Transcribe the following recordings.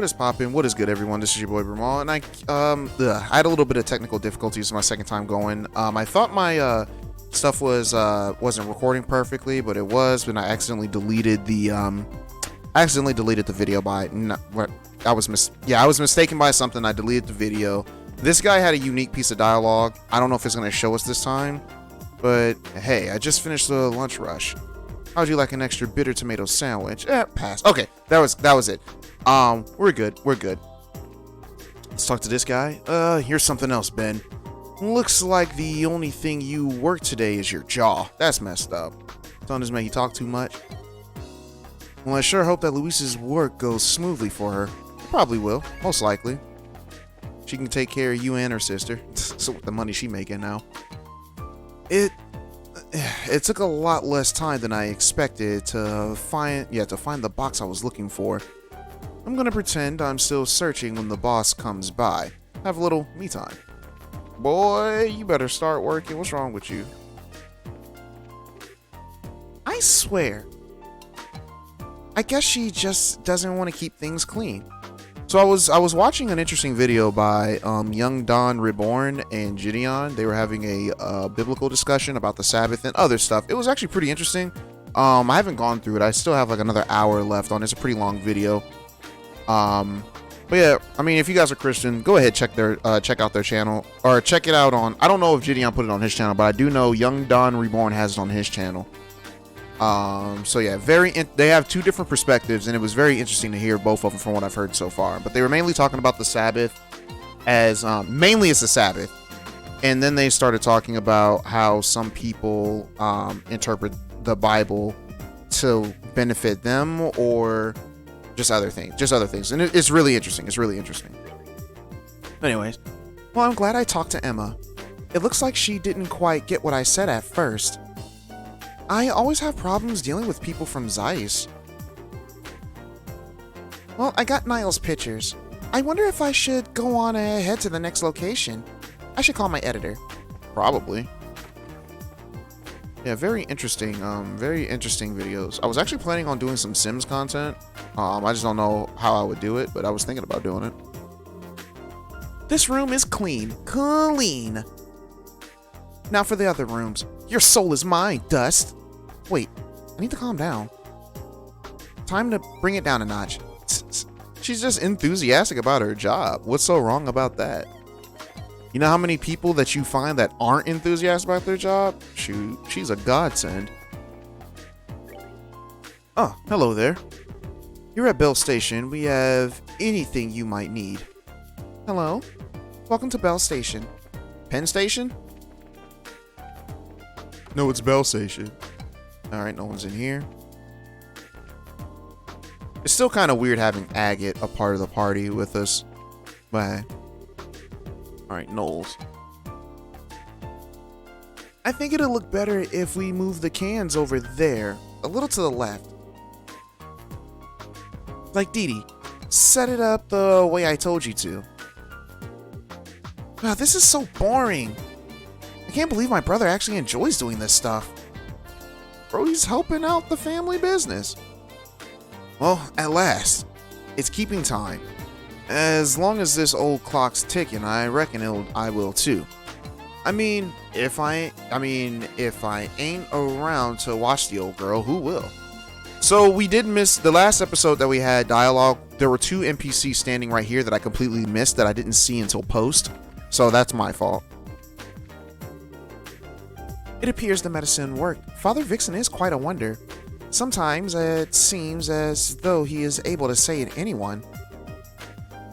is poppin'? What is good, everyone? This is your boy Brumal, and I had a little bit of technical difficulties my second time going. I thought my stuff wasn't recording perfectly, but it was. When I accidentally deleted the video by I was mistaken by something. I deleted the video. This guy had a unique piece of dialogue. I don't know if it's gonna show us this time, but hey, I just finished the lunch rush. How'd you like an extra bitter tomato sandwich? Pass. Okay, that was it. We're good. Let's talk to this guy. Here's something else, Ben. Looks like the only thing you work today is your jaw. That's messed up. Don't just make you talk too much. Well, I sure hope that Luis's work goes smoothly for her. Probably will, most likely. She can take care of you and her sister. So with the money she making now. It took a lot less time than I expected to find the box I was looking for. I'm gonna pretend I'm still searching when the boss comes by. Have a little me time. Boy, you better start working. What's wrong with you? I swear. I guess she just doesn't want to keep things clean. So I was watching an interesting video by Young Don Reborn and Gideon. They were having a biblical discussion about the Sabbath and other stuff. It was actually pretty interesting. I haven't gone through it. I still have like another hour left on it. It's a pretty long video. But yeah, I mean, if you guys are Christian, go ahead, check out their channel, or check it out on. I don't know if Gideon put it on his channel, but I do know Young Don Reborn has it on his channel. So yeah, they have two different perspectives, and it was very interesting to hear both of them from what I've heard so far. But they were mainly talking about the Sabbath as mainly as the Sabbath, and then they started talking about how some people interpret the Bible to benefit them or just other things, and it's really interesting. Anyways, well, I'm glad I talked to Emma. It looks like she didn't quite get what I said at first. I always have problems dealing with people from Zeiss. Well, I got Niall's pictures. I wonder if I should go on ahead to the next location. I should call my editor. Probably. Yeah, very interesting videos. I was actually planning on doing some Sims content. I just don't know how I would do it, but I was thinking about doing it. This room is clean. Clean. Now for the other rooms. Your soul is mine, Dust. Wait, I need to calm down. Time to bring it down a notch. She's just enthusiastic about her job. What's so wrong about that? You know how many people that you find that aren't enthusiastic about their job? Shoot, she's a godsend. Oh, hello there. You're at Bell Station. We have anything you might need. Hello? Welcome to Bell Station. Penn Station? No, it's Bell Station. Alright, no one's in here. It's still kind of weird having Agate a part of the party with us. But alright, Knowles. I think it'll look better if we move the cans over there, a little to the left. Like Dee Dee, set it up the way I told you to. Wow, this is so boring. I can't believe my brother actually enjoys doing this stuff. Bro, he's helping out the family business. Well, at last. It's keeping time. As long as this old clock's ticking, I reckon I will too. I mean, if I ain't around to watch the old girl, who will? So we did miss the last episode that we had dialogue. There were two NPCs standing right here that I completely missed that I didn't see until post. So that's my fault. It appears the medicine worked. Father Vixen is quite a wonder. Sometimes it seems as though he is able to save anyone.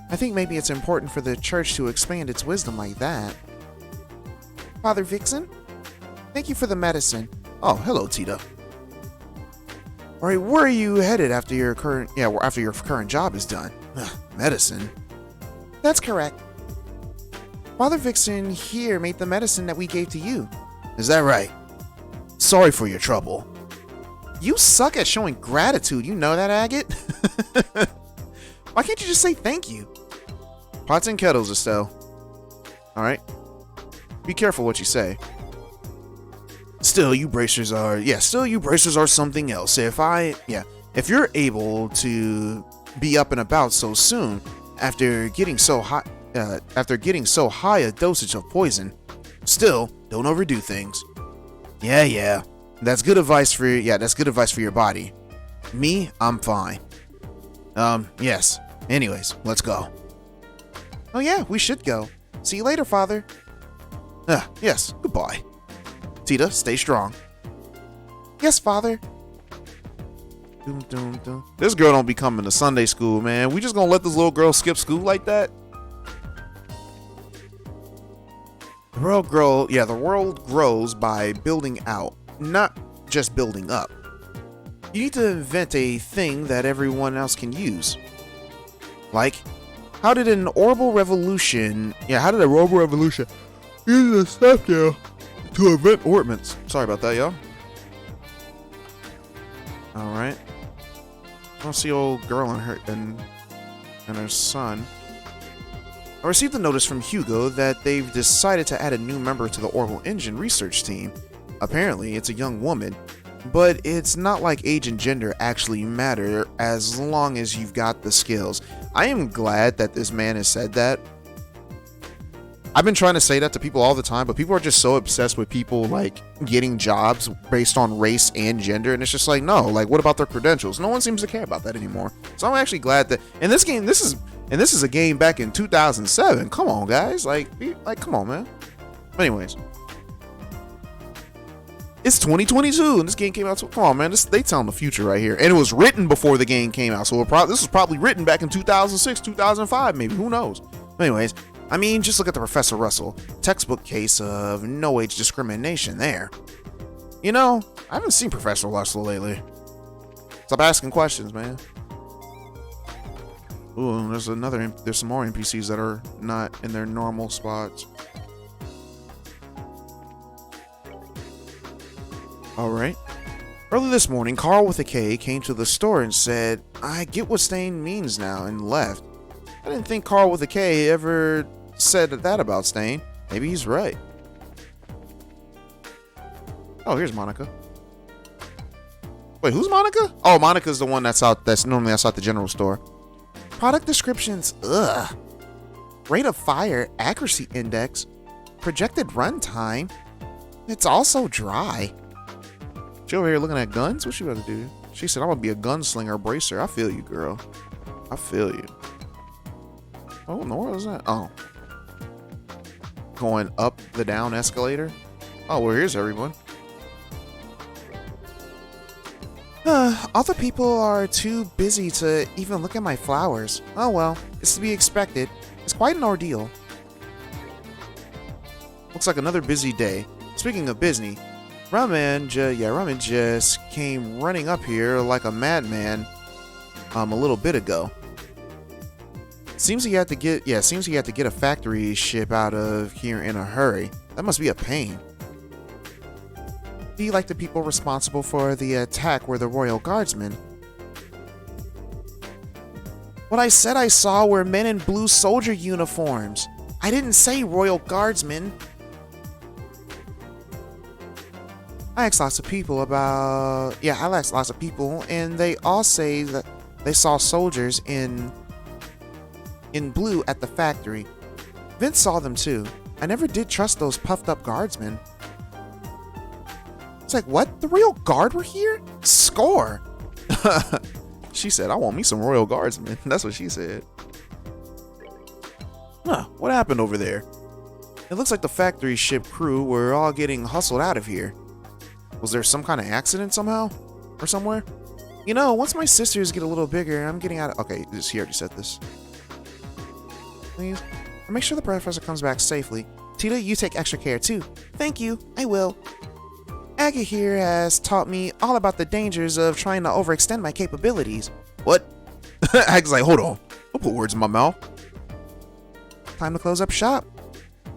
I think maybe it's important for the church to expand its wisdom like that. Father Vixen? Thank you for the medicine. Oh, hello, Tita. Alright, where are you headed after your current job is done? Medicine? That's correct. Father Vixen here made the medicine that we gave to you. Is that right? Sorry for your trouble. You suck at showing gratitude, you know that, Agate? Why can't you just say thank you? Pots and kettles, Estelle. Alright. Be careful what you say. Still, you bracers are something else. If you're able to be up and about so soon after getting so high a dosage of poison. Still, don't overdo things. Yeah. That's good advice for your body. Me, I'm fine. Yes. Anyways, let's go. Oh yeah, we should go. See you later, Father. Yes, goodbye. Tita, stay strong. Yes, Father. This girl don't be coming to Sunday school, man. We just gonna let this little girl skip school like that? The world grows by building out, not just building up. You need to invent a thing that everyone else can use. Like, how did a orbital revolution use a step-down to invent orbits? Sorry about that, y'all. Alright. I don't see old girl and her son. I received a notice from Hugo that they've decided to add a new member to the Orbital Engine research team. Apparently, it's a young woman, but it's not like age and gender actually matter as long as you've got the skills. I am glad that this man has said that. I've been trying to say that to people all the time, but people are just so obsessed with people like getting jobs based on race and gender, and it's just like, no, like what about their credentials? No one seems to care about that anymore. So I'm actually glad that in this game, this is a game back in 2007. Come on, guys, like come on, man. Anyways, it's 2022 and this game came out. So come on, man, they telling the future right here, and it was written before the game came out. So this was probably written back in 2006, 2005, maybe. Who knows? Anyways. I mean, just look at the Professor Russell. Textbook case of no age discrimination there. You know, I haven't seen Professor Russell lately. Stop asking questions, man. Ooh, there's some more NPCs that are not in their normal spots. Alright. Early this morning, Carl with a K came to the store and said, I get what Stain means now, and left. I didn't think Carl with a K ever said that about Stain. Maybe he's right. Oh, here's Monica. Wait, who's Monica? Oh, Monica's the one that's normally outside the general store. Product descriptions, ugh. Rate of fire, accuracy index, projected runtime. It's also dry. She over here looking at guns? What she about to do? She said, I'm gonna be a gunslinger bracer. I feel you, girl. I feel you. Oh, no, what was that? Oh. Going up the down escalator? Oh, well, here's everyone. Other people are too busy to even look at my flowers. Oh well, it's to be expected. It's quite an ordeal. Looks like another busy day. Speaking of busy, Raman just came running up here like a madman a little bit ago. Seems he had to get a factory ship out of here in a hurry. That must be a pain. Do you like the people responsible for the attack were the Royal Guardsmen? What I said I saw were men in blue soldier uniforms. I didn't say Royal Guardsmen. I asked lots of people and they all say that they saw soldiers in blue at the factory. Vince saw them too. I never did trust those puffed up guardsmen. It's like, what? The Royal Guard were here? Score! She said, I want me some Royal Guardsmen. That's what she said. Huh, what happened over there? It looks like the factory ship crew were all getting hustled out of here. Was there some kind of accident somehow? Or somewhere? You know, once my sisters get a little bigger, I'm getting out of... Okay, he already said this. Please, make sure the professor comes back safely. Tita, you take extra care too. Thank you, I will. Aga here has taught me all about the dangers of trying to overextend my capabilities. What? Aga's like, hold on. Don't put words in my mouth. Time to close up shop.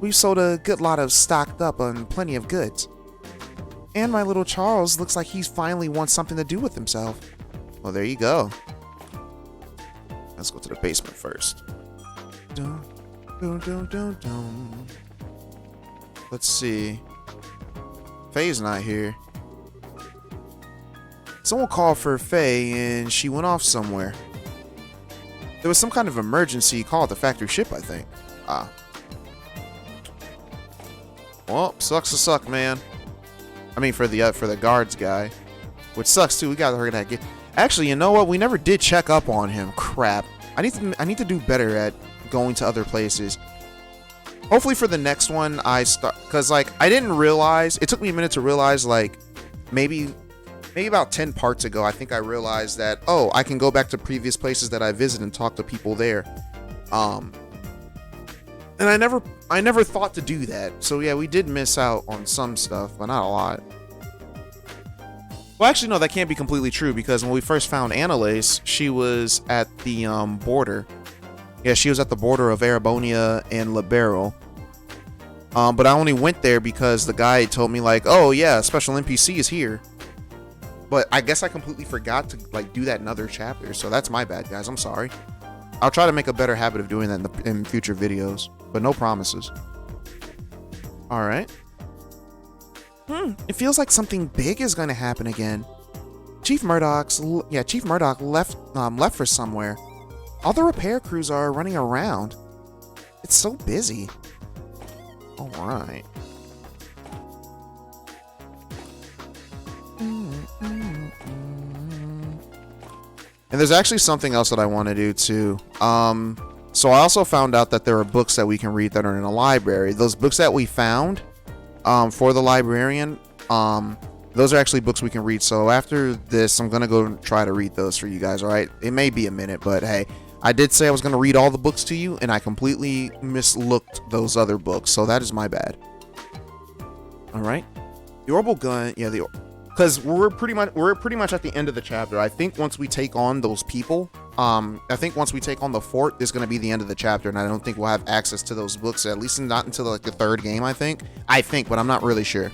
We've sold a good lot of stocked up on plenty of goods. And my little Charles looks like he's finally wants something to do with himself. Well, there you go. Let's go to the basement first. Dun, dun, dun, dun, dun. Let's see. Faye's not here. Someone called for Faye and she went off somewhere. There was some kind of emergency call at the factory ship, I think. Ah. Well, sucks to suck, man. I mean, for the guards guy. Which sucks, too. We gotta hurry that get. Actually, you know what? We never did check up on him. Crap. I need to do better at going to other places. Hopefully for the next one, because, like, I didn't realize. It took me a minute to realize, like, maybe about 10 parts ago, I think I realized that, oh, I can go back to previous places that I visited and talk to people there. And I never thought to do that. So yeah, we did miss out on some stuff, but not a lot. Well, actually, no, that can't be completely true, because when we first found Annalise, she was at the border. Yeah, she was at the border of Erebonia and Libero. But I only went there because the guy told me, like, oh yeah, special NPC is here. But I guess I completely forgot to, like, do that in other chapters, so that's my bad, guys. I'm sorry. I'll try to make a better habit of doing that in future videos, but no promises. All right. It feels like something big is going to happen again. Chief Murdoch left for somewhere. All the repair crews are running around. It's so busy. All right. And there's actually something else that I want to do too. So I also found out that there are books that we can read that are in a library. Those books that we found for the librarian, those are actually books we can read. So after this, I'm going to go try to read those for you guys, all right? It may be a minute, but hey, I did say I was going to read all the books to you, and I completely mislooked those other books, so that is my bad. All right. The orbital gun, yeah, because we're pretty much at the end of the chapter. I think once we take on those people, I think once we take on the fort, it's going to be the end of the chapter, and I don't think we'll have access to those books, at least not until like the third game, I think, but I'm not really sure.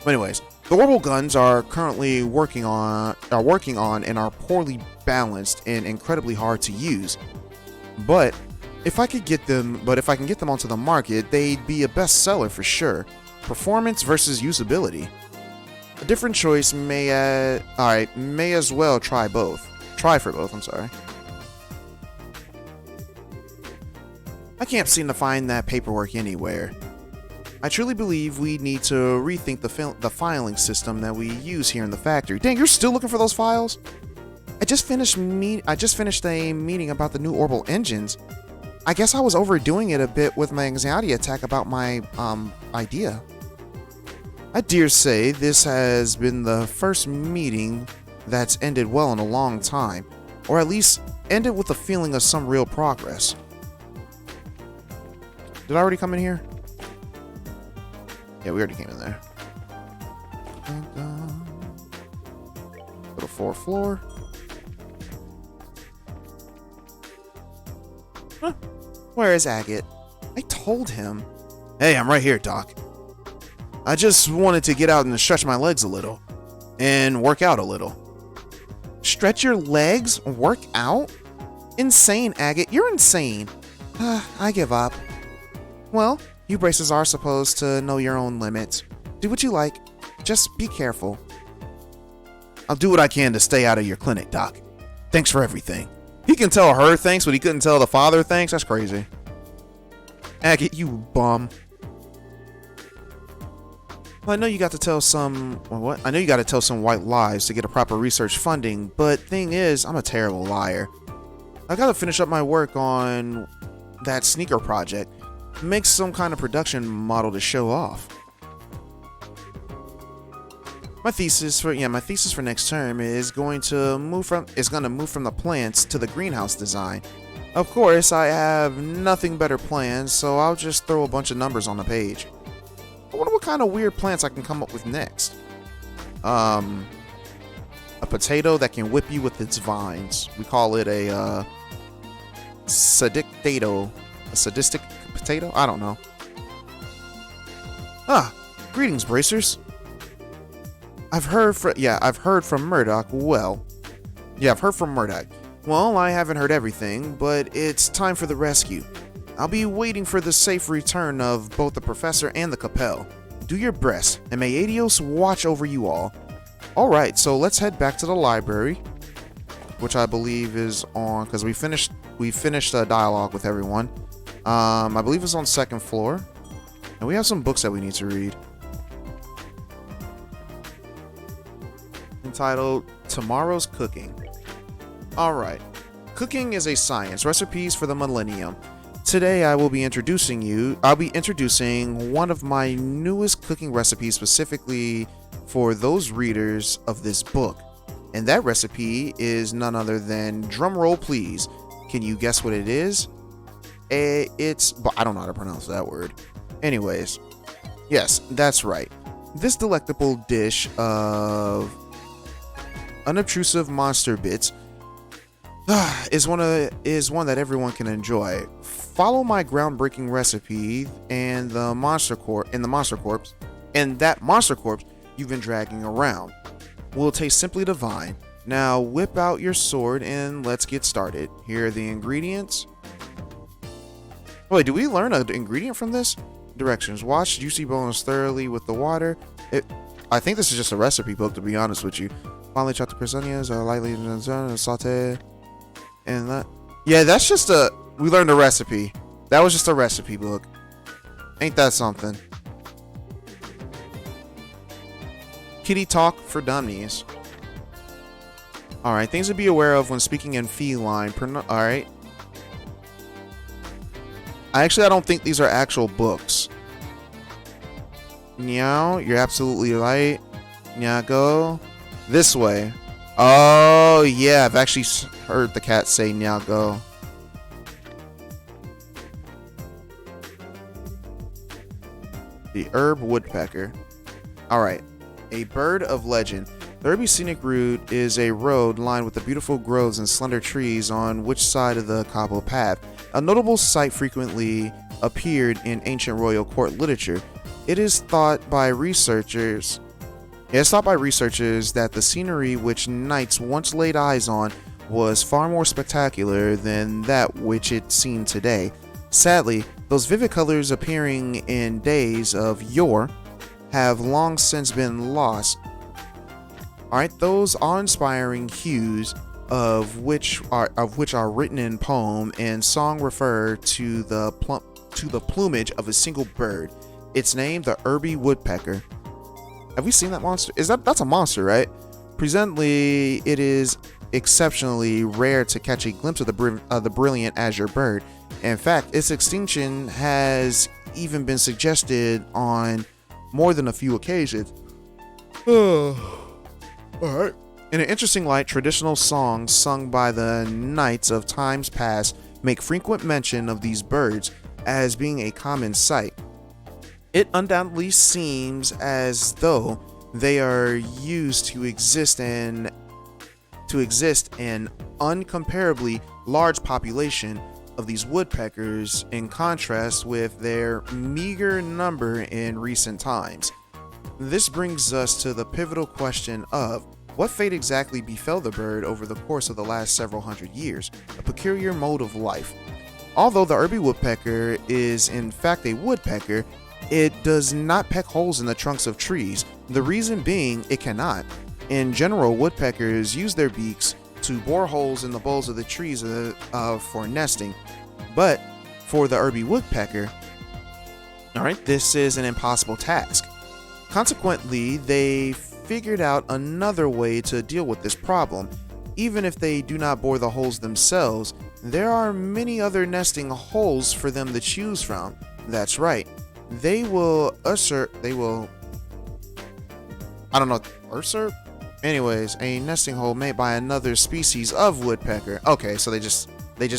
But anyways, the orbital guns are currently working on and are poorly balanced and incredibly hard to use. But if I can get them onto the market, they'd be a bestseller for sure. Performance versus usability. A different choice may as well try for both, I'm sorry. I can't seem to find that paperwork anywhere. I truly believe we need to rethink the filing system that we use here in the factory. Dang, you're still looking for those files? I just finished a meeting about the new orbital engines. I guess I was overdoing it a bit with my anxiety attack about my idea. I dare say this has been the first meeting that's ended well in a long time, or at least ended with a feeling of some real progress. Did I already come in here? Yeah, we already came in there. Go to 4th floor. Huh. Where is Agate? I told him. Hey, I'm right here, Doc. I just wanted to get out and stretch my legs a little. And work out a little. Stretch your legs? Work out? Insane, Agate. You're insane. I give up. Well, you braces are supposed to know your own limits. Do what you like. Just be careful. I'll do what I can to stay out of your clinic, Doc. Thanks for everything. He can tell her thanks, but he couldn't tell the father thanks? That's crazy. Agate, you bum. Well, I know you got to tell some... what? I know you got to tell some white lies to get a proper research funding, but thing is, I'm a terrible liar. I gotta finish up my work on that sneaker project. Make some kind of production model to show off. My thesis for next term is going to move from the plants to the greenhouse design. Of course, I have nothing better planned, so I'll just throw a bunch of numbers on the page. I wonder what kind of weird plants I can come up with next. A potato that can whip you with its vines. We call it a sadistic potato? I don't know. Greetings, bracers. I've heard from Murdoch. I've heard from Murdoch. Well, I haven't heard everything, but it's time for the rescue. I'll be waiting for the safe return of both the professor and the Capel. Do your best, and may Adios watch over you all. Alright, so let's head back to the library, which I believe is on, because we finished we finished a dialogue with everyone. I believe it's on second floor. And we have some books that we need to read. Entitled Tomorrow's Cooking. Alright. Cooking is a science. Recipes for the millennium. Today I'll be introducing one of my newest cooking recipes specifically for those readers of this book. And that recipe is none other than, drum roll please, can you guess what it is? I don't know how to pronounce that word. Anyways, yes, that's right. This delectable dish of unobtrusive monster bits is one that everyone can enjoy. Follow my groundbreaking recipe and that monster corpse you've been dragging around will taste simply divine. Now whip out your sword and let's get started. Here are the ingredients. Wait, do we learn an ingredient from this? Directions: wash juicy bones thoroughly with the water. I think this is just a recipe book, to be honest with you. Finely chopped the onions are lightly sauteed. And that, yeah, that's just we learned a recipe. That was just a recipe book. Ain't that something? Kitty talk for dummies. Alright, things to be aware of when speaking in feline. Alright. I don't think these are actual books. Meow, you're absolutely right. Meow, go this way. Oh, yeah, I've actually heard the cat say meow, go. The herb woodpecker. Alright, a bird of legend. The herby scenic route is a road lined with the beautiful groves and slender trees on which side of the cobbled path. A notable sight frequently appeared in ancient royal court literature. It is thought by researchers that the scenery which knights once laid eyes on was far more spectacular than that which it seemed today. Sadly, those vivid colors appearing in days of yore have long since been lost. Alright, those awe-inspiring hues of which are written in poem and song refer to the plumage of a single bird. Its name, the herby woodpecker. Have we seen that monster? That's a monster, right? Presently, it is exceptionally rare to catch a glimpse of the brilliant azure bird. In fact, its extinction has even been suggested on more than a few occasions. Alright. In an interesting light, traditional songs sung by the knights of times past make frequent mention of these birds as being a common sight. It undoubtedly seems as though they are used to exist in uncomparably large population of these woodpeckers in contrast with their meager number in recent times. This brings us to the pivotal question of what fate exactly befell the bird over the course of the last several hundred years, a peculiar mode of life. Although the herby woodpecker is in fact a woodpecker, it does not peck holes in the trunks of trees, the reason being it cannot. In general, woodpeckers use their beaks to bore holes in the boles of the trees for nesting, but for the herby woodpecker, alright, this is an impossible task. Consequently, they figured out another way to deal with this problem. Even if they do not bore the holes themselves, there are many other nesting holes for them to choose from. That's right. Anyways, a nesting hole made by another species of woodpecker. Okay, so they just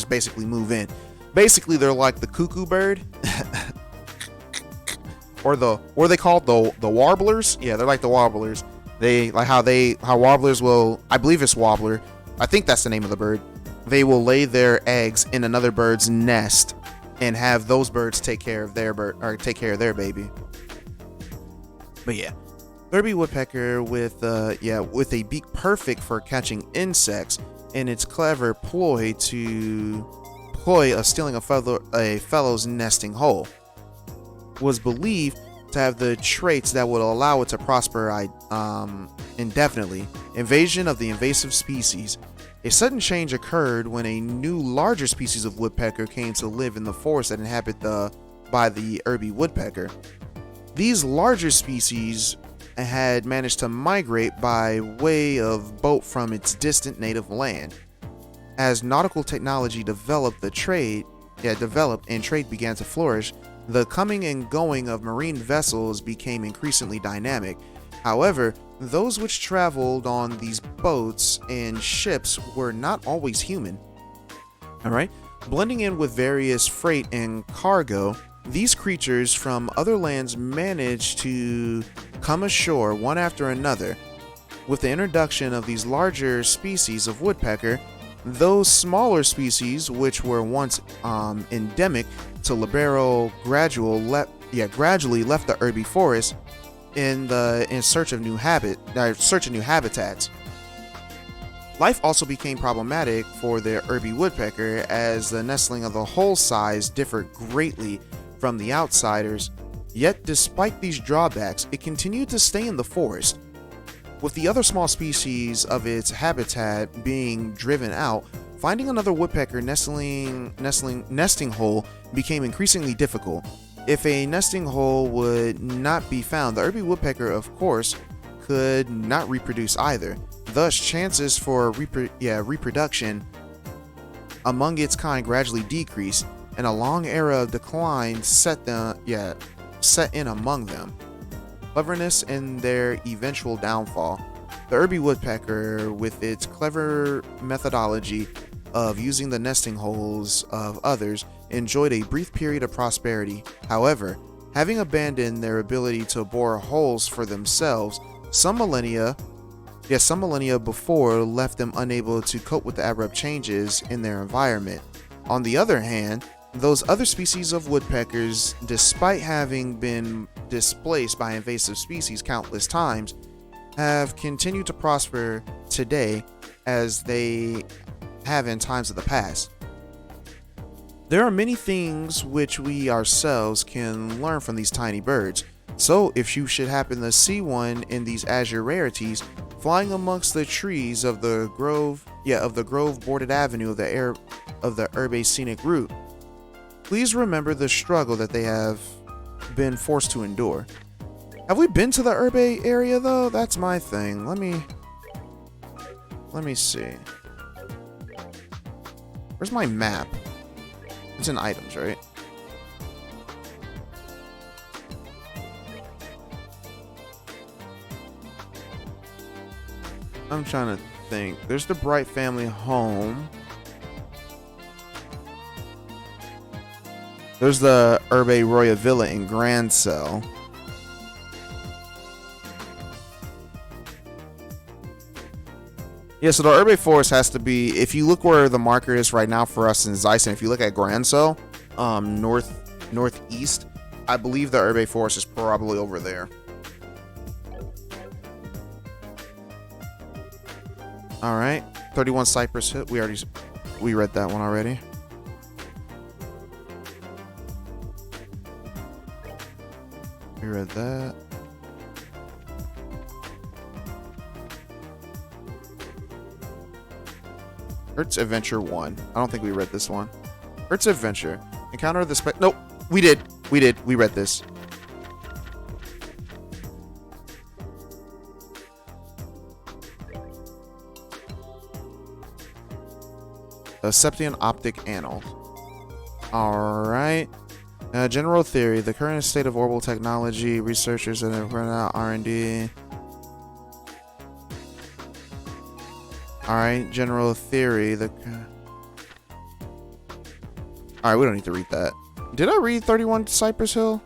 basically move in. Basically, they're like the cuckoo bird. Or what are they called? The warblers? Yeah, they're like the warblers. They like how warblers will, I believe it's warbler. I think that's the name of the bird. They will lay their eggs in another bird's nest and have those birds take care of their baby. But yeah, herby woodpecker with a beak perfect for catching insects, and its clever ploy of stealing a fellow's nesting hole, was believed to have the traits that would allow it to prosper indefinitely. Invasion of the invasive species. A sudden change occurred when a new larger species of woodpecker came to live in the forest that inhabit by the Irby woodpecker. These larger species had managed to migrate by way of boat from its distant native land. As nautical technology developed and trade began to flourish, the coming and going of marine vessels became increasingly dynamic. However, those which traveled on these boats and ships were not always human. Alright? Blending in with various freight and cargo, these creatures from other lands managed to come ashore one after another. With the introduction of these larger species of woodpecker, those smaller species, which were once endemic to Libero, gradually left the Irby forest in search of new habitats. Life also became problematic for the Irby woodpecker as the nestling of the whole size differed greatly from the outsiders. Yet, despite these drawbacks, it continued to stay in the forest. With the other small species of its habitat being driven out, finding another woodpecker nesting hole became increasingly difficult. If a nesting hole would not be found, the Irby woodpecker, of course, could not reproduce either. Thus, chances for reproduction among its kind gradually decreased, and a long era of decline set in among them. Cleverness in their eventual downfall. The Irby woodpecker, with its clever methodology of using the nesting holes of others, enjoyed a brief period of prosperity. However, having abandoned their ability to bore holes for themselves, some millennia before left them unable to cope with the abrupt changes in their environment. On the other hand, those other species of woodpeckers, despite having been displaced by invasive species countless times, have continued to prosper today as they have in times of the past. There are many things which we ourselves can learn from these tiny birds. So if you should happen to see one in these azure rarities flying amongst the trees of the grove bordered avenue of the Irby scenic route, please remember the struggle that they have been forced to endure. Have we been to the Irby area though? That's my thing. Let me see. Where's my map? It's in items, right? I'm trying to think. There's the Bright family home. There's the Irby Royal Villa in Grand Cell. Yeah, so the Irby Forest has to be, if you look where the marker is right now for us in Zeiss, and if you look at Grand Cell, northeast, I believe the Irby Forest is probably over there. All right, 31 Cypress Hill. We read that one already. We read that. Earth's Adventure 1. I don't think we read this one. Earth's Adventure. Encounter the Nope, we did. We read this. The Septian Optic Annals. Alright. General theory. The current state of orbital technology. Researchers that have run out R&D. Alright, general theory. Alright, we don't need to read that. Did I read 31 Cypress Hill?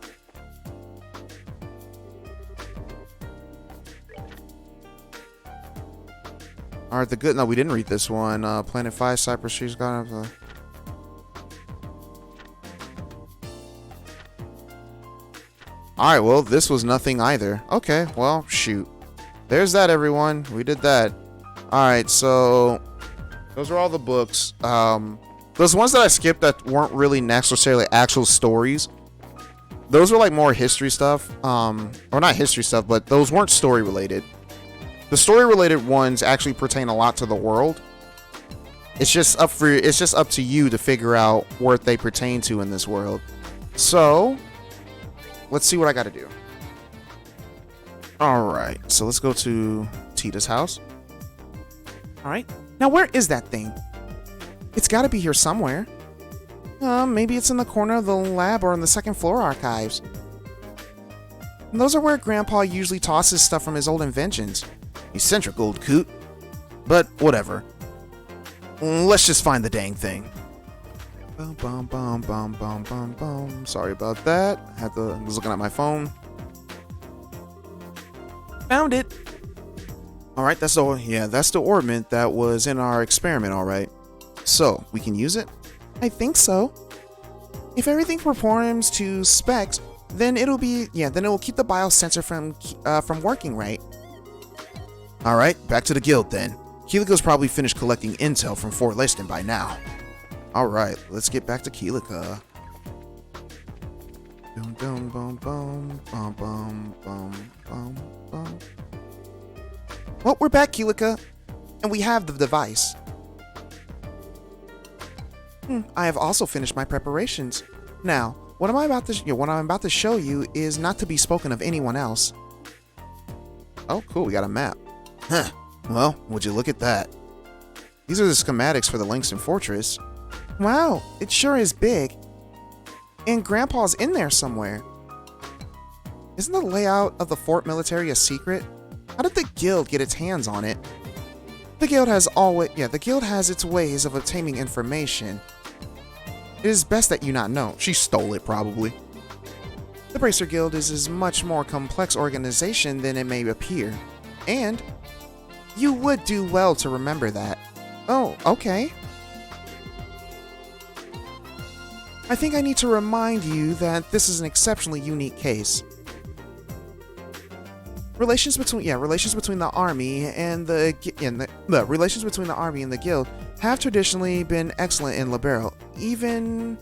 Alright, no, we didn't read this one. Planet 5, Cypress Trees gone up. Alright, well, this was nothing either. Okay, well, shoot. There's that, everyone. We did that. Alright, so those are all the books. Those ones that I skipped that weren't really necessarily actual stories, those were like more history stuff. Or not history stuff, but those weren't story related. The story related ones actually pertain a lot to the world. It's just up to you to figure out what they pertain to in this world. So, let's see what I got to do. All right, so let's go to Tita's house. All right, now where is that thing? It's got to be here somewhere. Maybe it's in the corner of the lab or in the second floor archives. And those are where Grandpa usually tosses stuff from his old inventions. Eccentric old coot. But whatever. Let's just find the dang thing. Bum, bum, bum, bum, bum, bum, bum. Sorry about that. I was looking at my phone. Found it. All right, that's the ornament that was in our experiment. All right, so we can use it. I think so. If everything performs to specs, then it will keep the biosensor from working right. All right, back to the guild then. Keelika's probably finished collecting intel from Fort Leston by now. All right, let's get back to Keelika. Dum dum bum bum bum bum bum bum bum. Well, we're back, Keelika, and we have the device. I have also finished my preparations. Now, what I'm about to show you is not to be spoken of anyone else. Oh, cool, we got a map. Huh. Well, would you look at that? These are the schematics for the Langston Fortress. Wow, it sure is big. And Grandpa's in there somewhere. Isn't the layout of the fort military a secret? How did the guild get its hands on it? The guild has its ways of obtaining information. It is best that you not know. She stole it, probably. The Bracer Guild is a much more complex organization than it may appear. And you would do well to remember that. Oh, okay. I think I need to remind you that this is an exceptionally unique case. Relations between the army and the guild have traditionally been excellent in Libero, even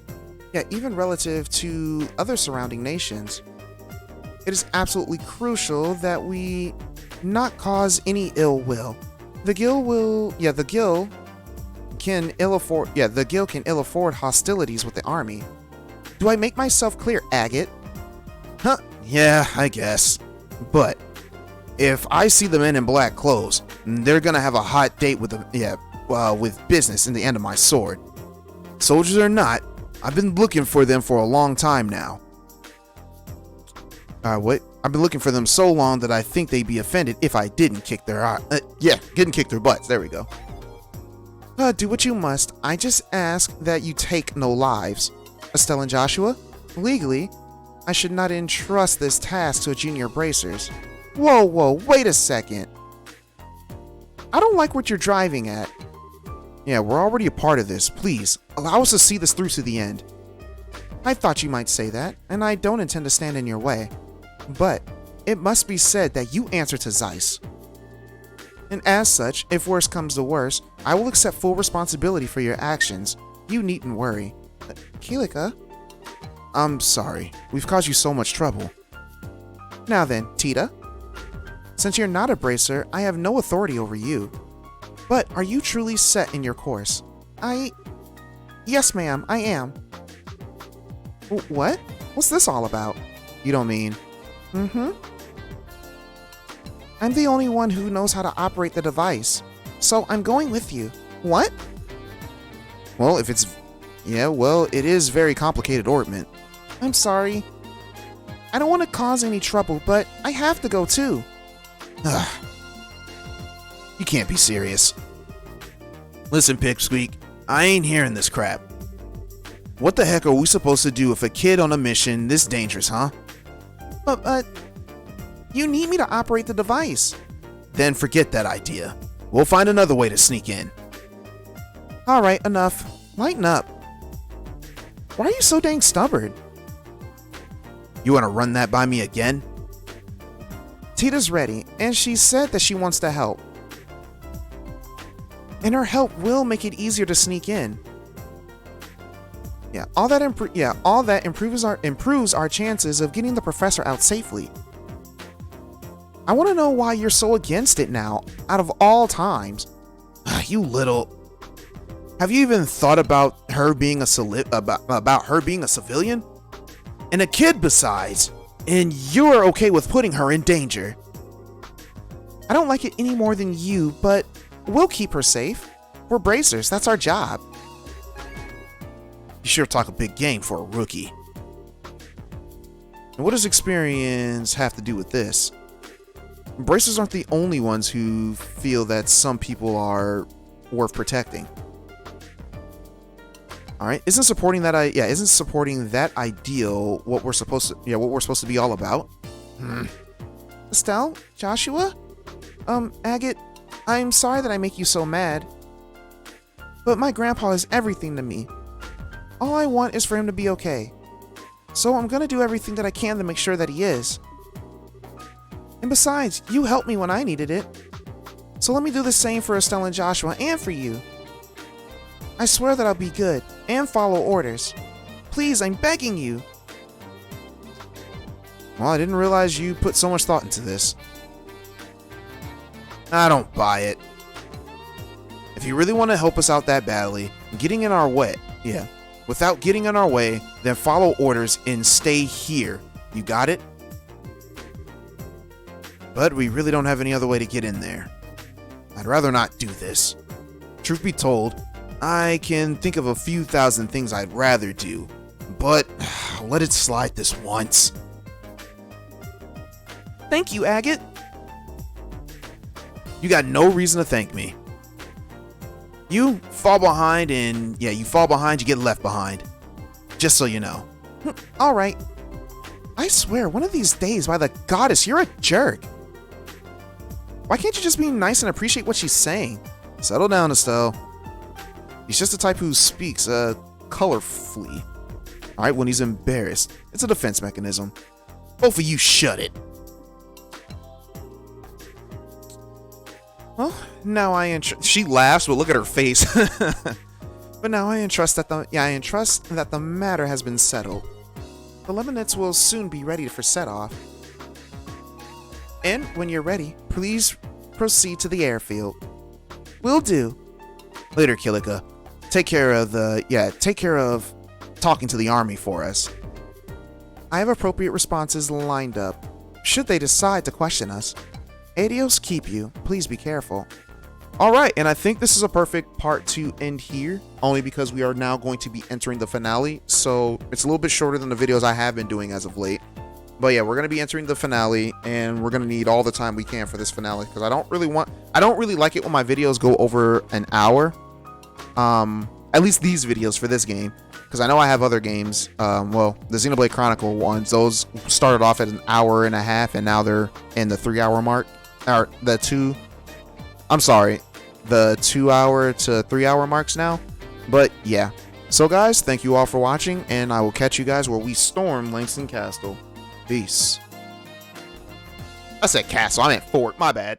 relative to other surrounding nations. It is absolutely crucial that we not cause any ill will. The guild can ill afford hostilities with the army. Do I make myself clear, Agate? Huh? Yeah, I guess. But if I see the men in black clothes, they're gonna have a hot date with with business in the end of my sword. Soldiers or not, I've been looking for them for a long time now. What? I've been looking for them so long that I think they'd be offended if I didn't kick their kick their butts. There we go. Do what you must. I just ask that you take no lives. Estelle and Joshua, legally, I should not entrust this task to a junior bracers. Whoa, wait a second. I don't like what you're driving at. Yeah, we're already a part of this. Please, allow us to see this through to the end. I thought you might say that, and I don't intend to stand in your way. But it must be said that you answer to Zeiss. And as such, if worse comes to worse, I will accept full responsibility for your actions. You needn't worry. Keelika? I'm sorry. We've caused you so much trouble. Now then, Tita. Since you're not a bracer, I have no authority over you. But are you truly set in your course? Yes, ma'am, I am. What? What's this all about? You don't mean... I'm the only one who knows how to operate the device. So I'm going with you. What? Well, if it's... Yeah, well, it is very complicated ornament. I'm sorry. I don't want to cause any trouble, but I have to go too. You can't be serious. Listen, Pipsqueak, I ain't hearing this crap. What the heck are we supposed to do with a kid on a mission this dangerous, huh? But, you need me to operate the device. Then forget that idea. We'll find another way to sneak in. Alright, enough. Lighten up. Why are you so dang stubborn? You want to run that by me again? Tita's ready, and she said that she wants to help. And her help will make it easier to sneak in. All that improves our chances of getting the professor out safely. I want to know why you're so against it now, out of all times. You little... Have you even thought about her being about her being a civilian? And a kid besides. And you're okay with putting her in danger. I don't like it any more than you, but we'll keep her safe. We're bracers, that's our job. You sure talk a big game for a rookie. And what does experience have to do with this? Bracers aren't the only ones who feel that some people are worth protecting. All right, isn't supporting that ideal what we're supposed to be all about? Estelle, Joshua, Agate, I'm sorry that I make you so mad, but my grandpa is everything to me. All I want is for him to be okay. So I'm gonna do everything that I can to make sure that he is. And besides, you helped me when I needed it. So let me do the same for Estelle and Joshua and for you. I swear that I'll be good and follow orders. Please, I'm begging you. Well, I didn't realize you put so much thought into this. I don't buy it. If you really want to help us out that badly, without getting in our way, then follow orders and stay here. You got it? But we really don't have any other way to get in there. I'd rather not do this. Truth be told, I can think of a few thousand things I'd rather do, but let it slide this once. Thank you, Agate. You got no reason to thank me. You fall behind and you get left behind. Just so you know. Alright. I swear, one of these days, by the goddess, you're a jerk. Why can't you just be nice and appreciate what she's saying? Settle down, Estelle. He's just the type who speaks, colorfully. Alright, when he's embarrassed. It's a defense mechanism. Both of you shut it. Well, now she laughs, but look at her face. But now I entrust that the matter has been settled. The Lemonets will soon be ready for set-off. And when you're ready, please proceed to the airfield. Will do. Later, Kilika. Take care of talking to the army for us. I have appropriate responses lined up, should they decide to question us. Adios keep you. Please be careful. Alright, and I think this is a perfect part to end here, only because we are now going to be entering the finale, so it's a little bit shorter than the videos I have been doing as of late. But yeah, we're going to be entering the finale, and we're going to need all the time we can for this finale, because I don't really like it when my videos go over an hour. At least these videos for this game, because I know I have other games, well, the Xenoblade Chronicle ones, those started off at an hour and a half, and now they're in the 3-hour mark, or the 2-hour to 3-hour marks now. But yeah, so guys, thank you all for watching, and I will catch you guys where we storm Langston Castle. Peace. I said castle, I meant fort, my bad.